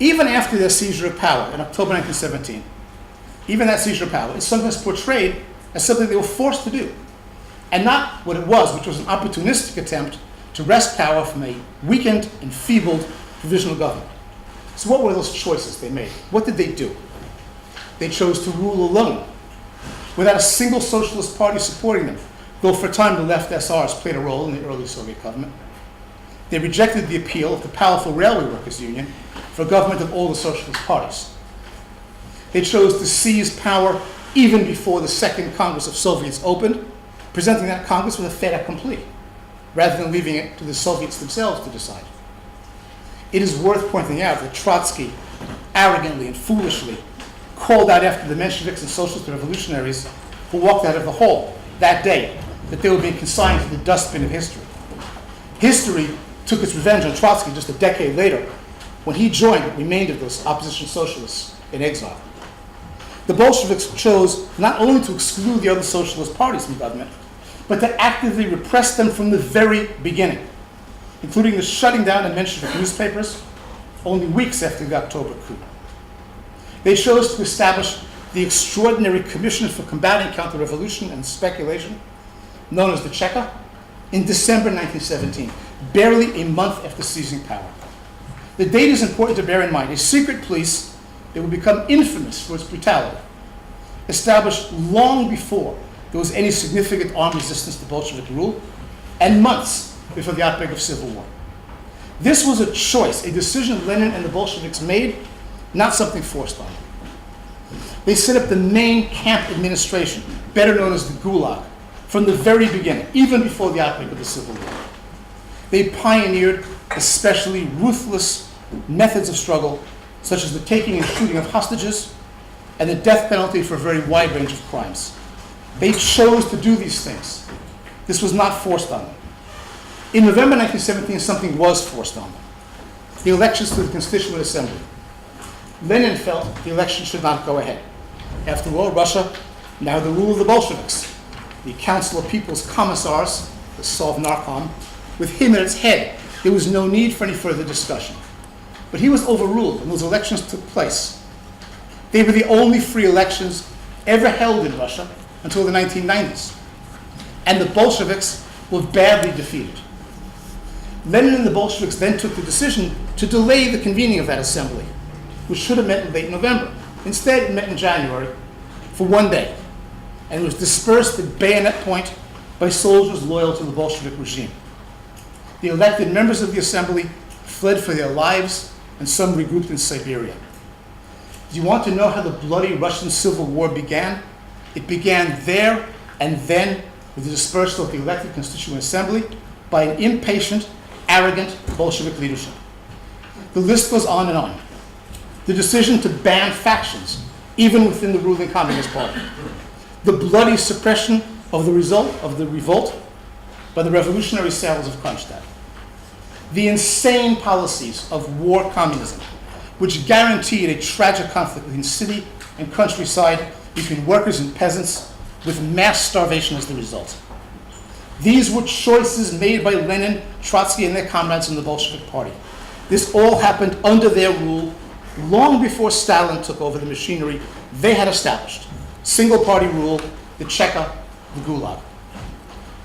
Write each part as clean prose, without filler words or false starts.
Even after their seizure of power in October 1917, even that seizure of power is sometimes portrayed as something they were forced to do, and not what it was, which was an opportunistic attempt to wrest power from a weakened, enfeebled provisional government. So what were those choices they made? What did they do? They chose to rule alone, without a single socialist party supporting them, though for a time the left SRs played a role in the early Soviet government. They rejected the appeal of the powerful Railway Workers' Union for a government of all the socialist parties. They chose to seize power even before the Second Congress of Soviets opened, presenting that Congress with a fait accompli, rather than leaving it to the Soviets themselves to decide. It is worth pointing out that Trotsky arrogantly and foolishly called out after the Mensheviks and socialist revolutionaries who walked out of the hall that day that they were being consigned to the dustbin of history. History took its revenge on Trotsky just a decade later when he joined what remained of those opposition socialists in exile. The Bolsheviks chose not only to exclude the other socialist parties from government, but to actively repress them from the very beginning, including the shutting down of Menshevik newspapers only weeks after the October coup. They chose to establish the Extraordinary Commission for Combating Counter-Revolution and Speculation, known as the Cheka, in December 1917, barely a month after seizing power. The date is important to bear in mind. A secret police that would become infamous for its brutality, established long before there was any significant armed resistance to Bolshevik rule, and months before the outbreak of civil war. This was a choice, a decision Lenin and the Bolsheviks made, not something forced on them. They set up the main camp administration, better known as the Gulag, from the very beginning, even before the outbreak of the Civil War. They pioneered especially ruthless methods of struggle, such as the taking and shooting of hostages and the death penalty for a very wide range of crimes. They chose to do these things. This was not forced on them. In November 1917, something was forced on them: the elections to the Constituent Assembly. Lenin felt the election should not go ahead. After all, Russia now had the rule of the Bolsheviks, the Council of People's Commissars, the Sovnarkom. With him at its head, there was no need for any further discussion. But he was overruled, and those elections took place. They were the only free elections ever held in Russia until the 1990s. And the Bolsheviks were badly defeated. Lenin and the Bolsheviks then took the decision to delay the convening of that assembly, which should have met in late November. Instead, it met in January for one day, and was dispersed at bayonet point by soldiers loyal to the Bolshevik regime. The elected members of the assembly fled for their lives, and some regrouped in Siberia. Do you want to know how the bloody Russian Civil War began? It began there and then with the dispersal of the elected Constituent Assembly by an impatient, arrogant Bolshevik leadership. The list goes on and on. The decision to ban factions, even within the ruling Communist Party. The bloody suppression of the result of the revolt by the revolutionary sailors of Kronstadt. The insane policies of war communism, which guaranteed a tragic conflict between city and countryside, between workers and peasants, with mass starvation as the result. These were choices made by Lenin, Trotsky, and their comrades in the Bolshevik Party. This all happened under their rule long before Stalin took over the machinery they had established. Single-party rule, the Cheka, the Gulag.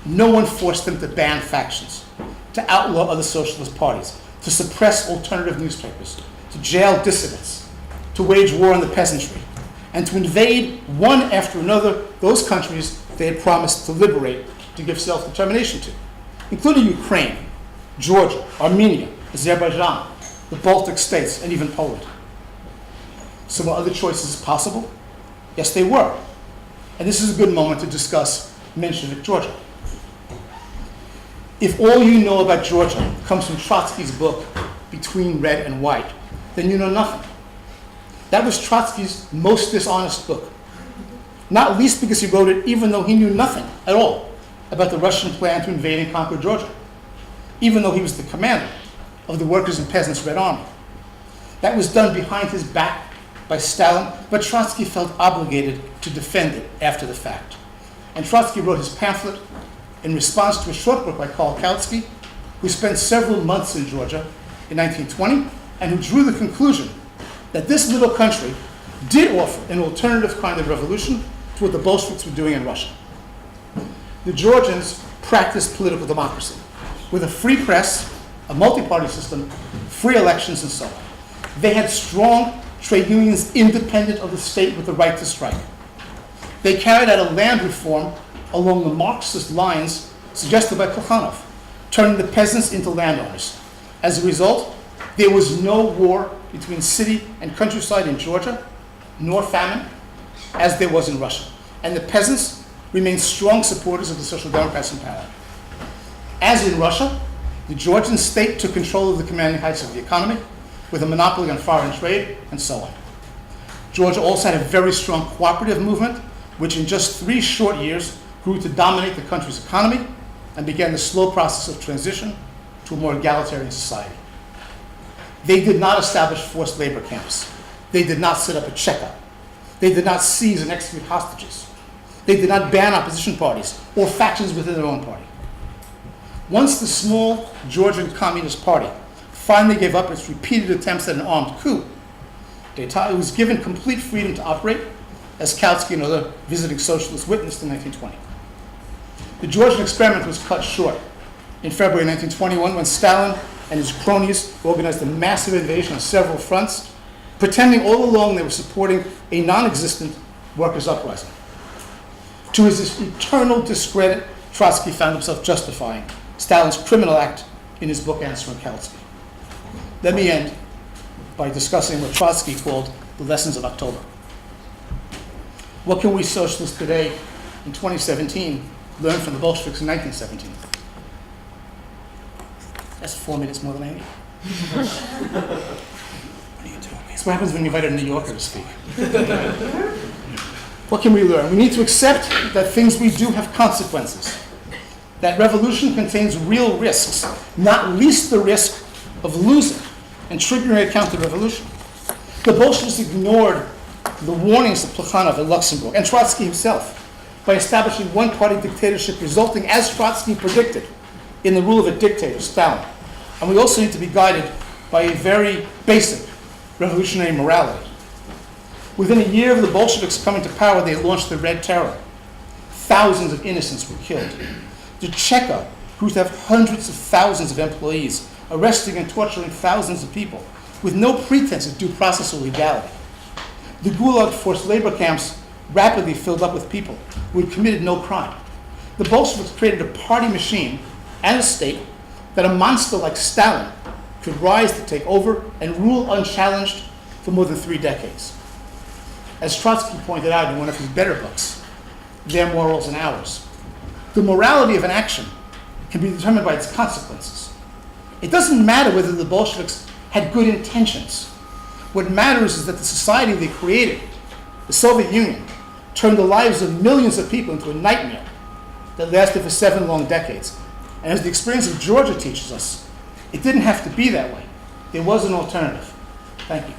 No one forced them to ban factions, to outlaw other socialist parties, to suppress alternative newspapers, to jail dissidents, to wage war on the peasantry, and to invade one after another those countries they had promised to liberate, to give self-determination to, including Ukraine, Georgia, Armenia, Azerbaijan, the Baltic states, and even Poland. So were other choices possible? Yes, they were. And this is a good moment to discuss Menshevik Georgia. If all you know about Georgia comes from Trotsky's book, Between Red and White, then you know nothing. That was Trotsky's most dishonest book, not least because he wrote it even though he knew nothing at all about the Russian plan to invade and conquer Georgia, even though he was the commander of the Workers' and Peasants' Red Army. That was done behind his back by Stalin, but Trotsky felt obligated to defend it after the fact. And Trotsky wrote his pamphlet in response to a short book by Karl Kautsky, who spent several months in Georgia in 1920, and who drew the conclusion that this little country did offer an alternative kind of revolution to what the Bolsheviks were doing in Russia. The Georgians practiced political democracy with a free press, a multi-party system, free elections, and so on. They had strong trade unions independent of the state with the right to strike. They carried out a land reform along the Marxist lines suggested by Plekhanov, turning the peasants into landowners. As a result, there was no war between city and countryside in Georgia, nor famine, as there was in Russia. And the peasants remained strong supporters of the Social Democrats in power. As in Russia, the Georgian state took control of the commanding heights of the economy, with a monopoly on foreign trade, and so on. Georgia also had a very strong cooperative movement, which in just 3 short years grew to dominate the country's economy and began the slow process of transition to a more egalitarian society. They did not establish forced labor camps. They did not set up a checkup. They did not seize and execute hostages. They did not ban opposition parties or factions within their own party. Once the small Georgian Communist Party finally gave up its repeated attempts at an armed coup, it was given complete freedom to operate, as Kautsky and other visiting socialists witnessed in 1920. The Georgian experiment was cut short in February 1921 when Stalin and his cronies organized a massive invasion on several fronts, pretending all along they were supporting a non-existent workers' uprising. To his eternal discredit, Trotsky found himself justifying Stalin's criminal act in his book Answering Kautsky. Let me end by discussing what Trotsky called the lessons of October. What can we socialists today, in 2017, learn from the Bolsheviks in 1917? That's 4 minutes more than I need. What are you doing? That's what happens when you invite a New Yorker to speak. What can we learn? We need to accept that things we do have consequences. That revolution contains real risks, not least the risk of losing and triggering a counter-revolution. The Bolsheviks ignored the warnings of Plekhanov and Luxemburg, and Trotsky himself, by establishing one-party dictatorship resulting, as Trotsky predicted, in the rule of a dictator, Stalin. And we also need to be guided by a very basic revolutionary morality. Within a year of the Bolsheviks coming to power, they launched the Red Terror. Thousands of innocents were killed. The Cheka grew to have hundreds of thousands of employees, arresting and torturing thousands of people, with no pretense of due process or legality. The Gulag forced labor camps rapidly filled up with people who had committed no crime. The Bolsheviks created a party machine and a state that a monster like Stalin could rise to take over and rule unchallenged for more than 3 decades. As Trotsky pointed out in one of his better books, Their Morals and Ours, the morality of an action can be determined by its consequences. It doesn't matter whether the Bolsheviks had good intentions. What matters is that the society they created, the Soviet Union, turned the lives of millions of people into a nightmare that lasted for 7 long decades. And as the experience of Georgia teaches us, it didn't have to be that way. There was an alternative. Thank you.